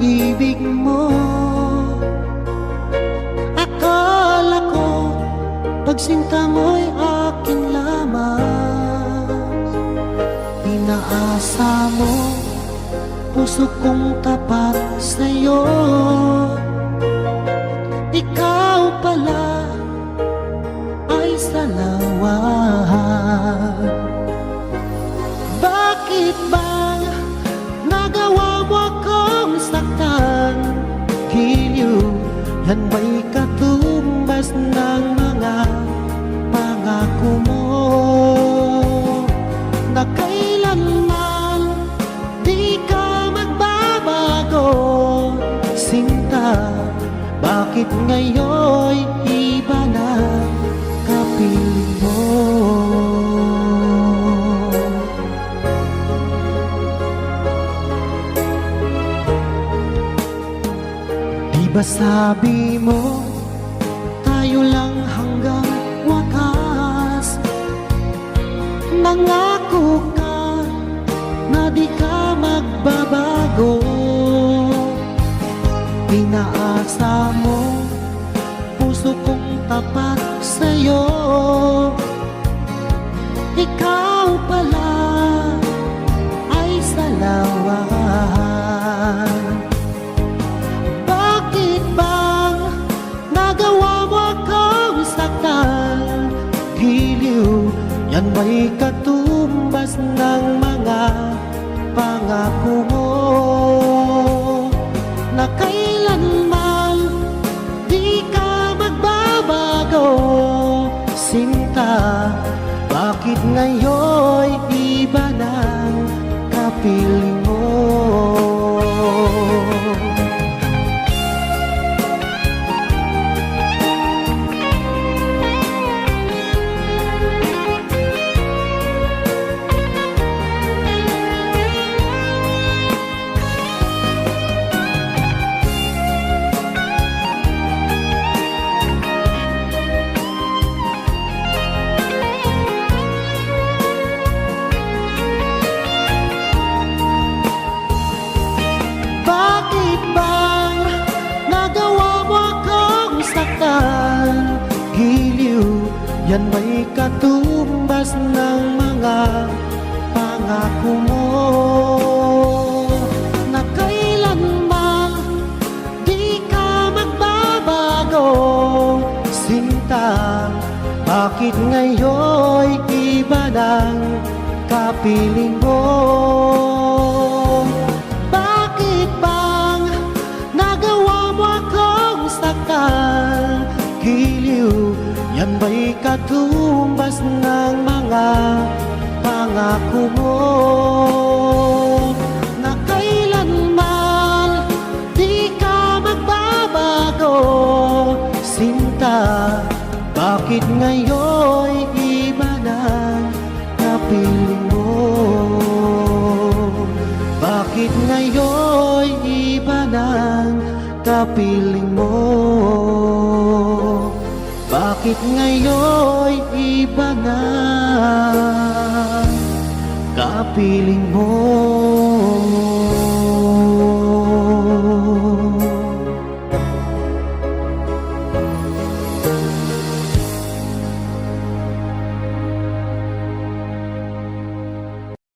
pag-ibig mo. Akala ko pagsinta mo'y akin lamang. Inaasa mo puso kong tapat sa'yo. Ikaw pala ay salawan. Bakit ba nagawa mo akong saktan? Giliw, yan ba'y katumbas ng mga pangako mo? Na kailanman di ka magbabago, sinta. Bakit ngayon'y iba na kapiling mo? Di ba sabi mo tayo lang hanggang wakas? Nangako ka na di ka magbabago. Pinaasa mo puso kong tapat sa'yo. Ikaw pala ay salawan. Bakit bang nagawa mo akong saktan? Giliw, yan ba'y katumbas ng mga pangako mo? Na kailanman di ka magbabago, sinta. Bakit ngayon'y iba ng kapiling mo? Giliw, yan may katumbas ng mga pangako mo. Na kailanman di ka magbabago, sinta. Bakit ngayon'y iba ng kapiling mo? Bakit bang nagawa mo akong saktan? Giliw, yan ba'y katumbas ng mga pangako mo? Na kailanman di ka magbabago, sinta. Bakit ngayon'y iba ng kapiling mo? Bakit ngayon'y iba ng kapiling mo? Bakit ngayon'y iba na kapiling mo?